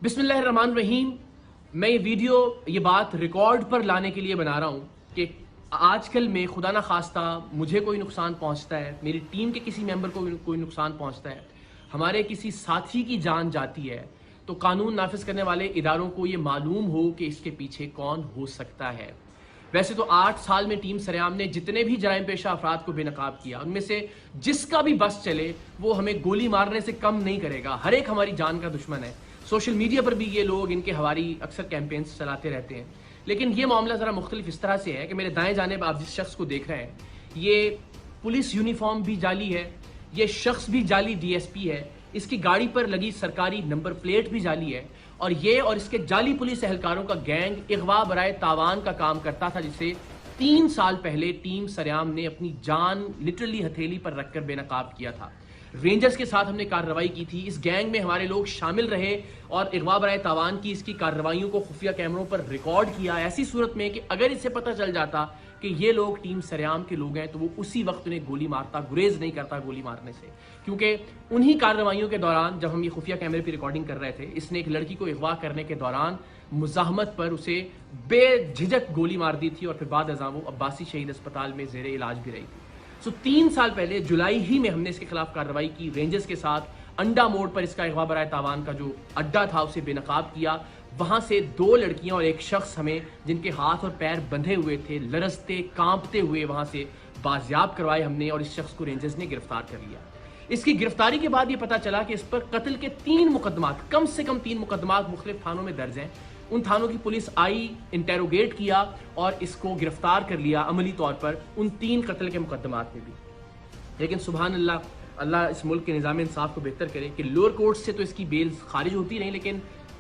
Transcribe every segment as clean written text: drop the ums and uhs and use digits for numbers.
بسم اللہ الرحمن الرحیم. میں یہ ویڈیو یہ بات ریکارڈ پر لانے کے لیے بنا رہا ہوں کہ آج کل میں خدا نہ خواستہ مجھے کوئی نقصان پہنچتا ہے، میری ٹیم کے کسی ممبر کو کوئی نقصان پہنچتا ہے، ہمارے کسی ساتھی کی جان جاتی ہے، تو قانون نافذ کرنے والے اداروں کو یہ معلوم ہو کہ اس کے پیچھے کون ہو سکتا ہے. ویسے تو 8 سال میں ٹیم سریام نے جتنے بھی جرائم پیشہ افراد کو بے نقاب کیا، ان میں سے جس کا بھی بس چلے وہ ہمیں گولی مارنے سے کم نہیں کرے گا. ہر ایک ہماری جان کا دشمن ہے. سوشل میڈیا پر بھی یہ لوگ ان کے ہماری اکثر کیمپینز چلاتے رہتے ہیں. لیکن یہ معاملہ ذرا مختلف اس طرح سے ہے کہ میرے دائیں جانب آپ جس شخص کو دیکھ رہے ہیں، یہ پولیس یونیفارم بھی جعلی ہے، یہ شخص بھی جعلی ڈی ایس پی ہے، اس کی گاڑی پر لگی سرکاری نمبر پلیٹ بھی جعلی ہے، اور یہ اور اس کے جعلی پولیس اہلکاروں کا گینگ اغوا برائے تاوان کا کام کرتا تھا، جسے 3 سال پہلے ٹیم سریام نے اپنی جان لٹرلی ہتھیلی پر رکھ کر بے نقاب کیا تھا. رینجرز کے ساتھ ہم نے کارروائی کی تھی. اس گینگ میں ہمارے لوگ شامل رہے اور اغوا برائے تاوان کی اس کی کارروائیوں کو خفیہ کیمروں پر ریکارڈ کیا، ایسی صورت میں کہ اگر اسے پتہ چل جاتا کہ یہ لوگ ٹیم سریام کے لوگ ہیں تو وہ اسی وقت انہیں گولی مارتا، گریز نہیں کرتا گولی مارنے سے. کیونکہ انہی کارروائیوں کے دوران جب ہم یہ خفیہ کیمرے پہ ریکارڈنگ کر رہے تھے، اس نے ایک لڑکی کو اغوا کرنے کے دوران مزاحمت پر اسے بے جھجک گولی مار دی تھی، اور پھر بعد ازاں وہ عباسی شہید اسپتال میں زیر علاج بھی رہی تھی. 3 سال پہلے جولائی ہی میں ہم نے اس کے خلاف کارروائی کی. رینجرز کے ساتھ انڈا موڑ پر اس کا اغوا برائے تاوان کا جو اڈا تھا اسے بے نقاب کیا. وہاں سے 2 لڑکیاں اور ایک شخص ہمیں جن کے ہاتھ اور پیر بندھے ہوئے تھے، لرزتے کانپتے ہوئے وہاں سے بازیاب کروائے ہم نے، اور اس شخص کو رینجرز نے گرفتار کر لیا. اس کی گرفتاری کے بعد یہ پتا چلا کہ اس پر قتل کے 3 مقدمات، کم سے کم 3 مقدمات مختلف تھانوں میں درج ہیں. ان تھانوں کی پولیس آئی، انٹیروگیٹ کیا اور اس کو گرفتار کر لیا عملی طور پر ان 3 قتل کے مقدمات میں بھی. لیکن سبحان اللہ، اللہ اس ملک کے نظام انصاف کو بہتر کرے کہ لوور کورٹ سے تو اس کی بیل خارج ہوتی نہیں، لیکن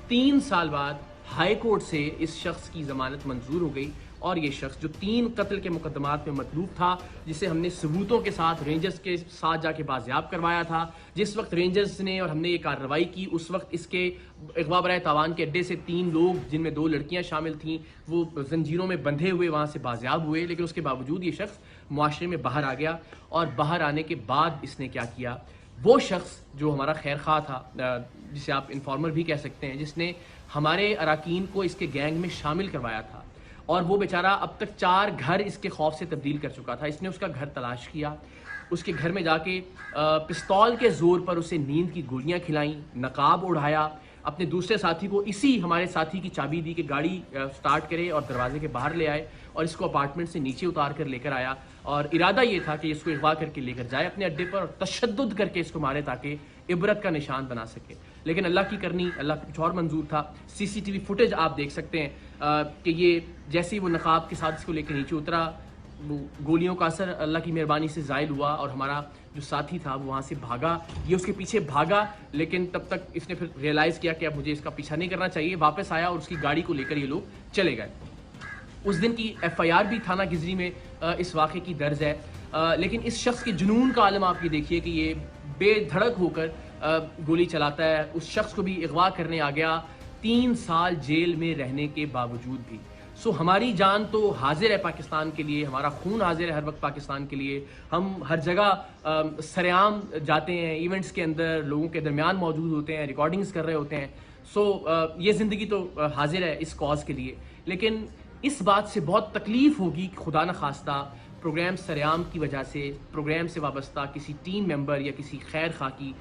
3 سال بعد ہائی کورٹ سے اس شخص کی ضمانت منظور ہو گئی. اور یہ شخص جو 3 قتل کے مقدمات میں مطلوب تھا، جسے ہم نے ثبوتوں کے ساتھ رینجرز کے ساتھ جا کے بازیاب کروایا تھا، جس وقت رینجرز نے اور ہم نے یہ کارروائی کی اس وقت اس کے اغوا برائے تاوان کے اڈے سے 3 لوگ جن میں 2 لڑکیاں شامل تھیں وہ زنجیروں میں بندھے ہوئے وہاں سے بازیاب ہوئے. لیکن اس کے باوجود یہ شخص معاشرے میں باہر آ گیا، اور باہر آنے کے بعد اس نے کیا کیا، وہ شخص جو ہمارا خیر خواہ تھا، جسے آپ انفارمر بھی کہہ سکتے ہیں، جس نے ہمارے اراکین کو اس کے گینگ میں شامل کروایا تھا، اور وہ بیچارہ اب تک 4 گھر اس کے خوف سے تبدیل کر چکا تھا. اس نے اس کا گھر تلاش کیا، اس کے گھر میں جا کے پستول کے زور پر اسے نیند کی گولیاں کھلائیں، نقاب اڑھایا، اپنے دوسرے ساتھی کو اسی ہمارے ساتھی کی چابی دی کہ گاڑی سٹارٹ کرے اور دروازے کے باہر لے آئے، اور اس کو اپارٹمنٹ سے نیچے اتار کر لے کر آیا. اور ارادہ یہ تھا کہ اس کو اغوا کر کے لے کر جائے اپنے اڈے پر اور تشدد کر کے اس کو مارے تاکہ عبرت کا نشان بنا سکے. لیکن اللہ کی کرنی، اللہ کو کچھ اور منظور تھا. CCTV فوٹیج آپ دیکھ سکتے ہیں کہ یہ جیسے ہی وہ نقاب کے ساتھ اس کو لے کے نیچے اترا، وہ گولیوں کا اثر اللہ کی مہربانی سے زائل ہوا، اور ہمارا جو ساتھی تھا وہ وہاں سے بھاگا. یہ اس کے پیچھے بھاگا، لیکن تب تک اس نے پھر ریئلائز کیا کہ اب مجھے اس کا پیچھا نہیں کرنا چاہیے. واپس آیا اور اس کی گاڑی کو لے کر یہ لوگ چلے گئے. اس دن کی FIR بھی تھانہ گزری میں اس واقعے کی درج ہے. لیکن اس شخص کے جنون کا عالم آپ یہ دیکھیے کہ یہ بے دھڑک ہو کر گولی چلاتا ہے. اس شخص کو بھی اغوا کرنے آ گیا 3 سال جیل میں رہنے کے باوجود بھی. ہماری جان تو حاضر ہے پاکستان کے لیے، ہمارا خون حاضر ہے ہر وقت پاکستان کے لیے. ہم ہر جگہ سریعام جاتے ہیں، ایونٹس کے اندر لوگوں کے درمیان موجود ہوتے ہیں، ریکارڈنگز کر رہے ہوتے ہیں. یہ زندگی تو حاضر ہے اس کاز کے لیے. لیکن اس بات سے بہت تکلیف ہوگی کہ خدا نخواستہ پروگرام سریعام کی وجہ سے پروگرام سے وابستہ کسی ٹیم ممبر یا کسی خیر خواہ کی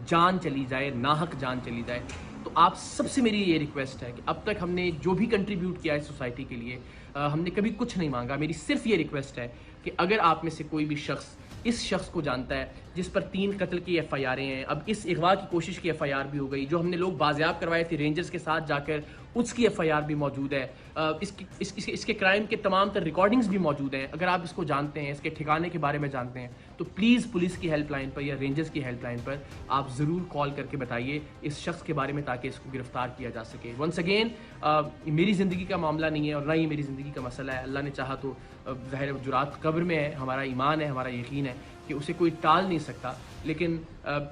جان چلی جائے، ناحق جان چلی جائے. تو آپ سب سے میری یہ ریکویسٹ ہے کہ اب تک ہم نے جو بھی کنٹریبیوٹ کیا ہے سوسائٹی کے لیے، ہم نے کبھی کچھ نہیں مانگا. میری صرف یہ ریکویسٹ ہے کہ اگر آپ میں سے کوئی بھی شخص اس شخص کو جانتا ہے جس پر 3 قتل کی FIR ہیں، اب اس اغوا کی کوشش کی FIR بھی ہو گئی، جو ہم نے لوگ بازیاب کروائے تھے رینجرز کے ساتھ جا کر اس کی FIR بھی موجود ہے، اس کے کرائم کے تمام تر ریکارڈنگز بھی موجود ہیں. اگر آپ اس کو جانتے ہیں، اس کے ٹھکانے کے بارے میں جانتے ہیں، تو پلیز پولیس کی ہیلپ لائن پر یا رینجرز کی ہیلپ لائن پر آپ ضرور کال کر کے بتائیے اس شخص کے بارے میں تاکہ اس کو گرفتار کیا جا سکے. ونس اگین، میری زندگی کا معاملہ نہیں ہے اور نہ ہی میری زندگی کا مسئلہ ہے. اللہ نے چاہا تو ظاہر جرات قبر میں ہے، ہمارا ایمان ہے، ہمارا یقین ہے کہ اسے کوئی ٹال نہیں سکتا. لیکن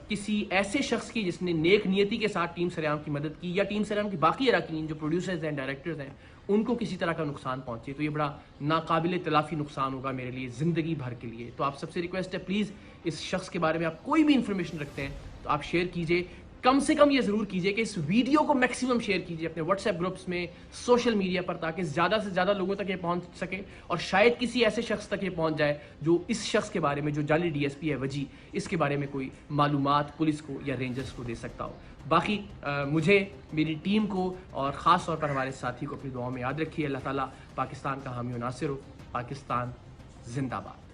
کسی ایسے شخص کی جس نے نیک نیتی کے ساتھ ٹیم سریام کی مدد کی، یا ٹیم سریام کی باقی اراکین جو پروڈیوسرز ہیں، ڈائریکٹرز ہیں، ان کو کسی طرح کا نقصان پہنچے، تو یہ بڑا ناقابل تلافی نقصان ہوگا میرے لیے زندگی بھر کے لیے. تو آپ سب سے ریکویسٹ ہے پلیز اس شخص کے بارے میں آپ کوئی بھی انفارمیشن رکھتے ہیں تو آپ شیئر کیجئے. کم سے کم یہ ضرور کیجئے کہ اس ویڈیو کو میکسیمم شیئر کیجئے اپنے واٹس ایپ گروپس میں، سوشل میڈیا پر، تاکہ زیادہ سے زیادہ لوگوں تک یہ پہنچ سکے، اور شاید کسی ایسے شخص تک یہ پہنچ جائے جو اس شخص کے بارے میں، جو جعلی ڈی ایس پی ہے وجی، اس کے بارے میں کوئی معلومات پولیس کو یا رینجرز کو دے سکتا ہو۔ باقی مجھے، میری ٹیم کو اور خاص طور پر ہمارے ساتھی کو اپنی دعاؤں میں یاد رکھیے۔ اللہ تعالیٰ پاکستان کا حامی و ناصر ہو۔ پاکستان زندہ باد۔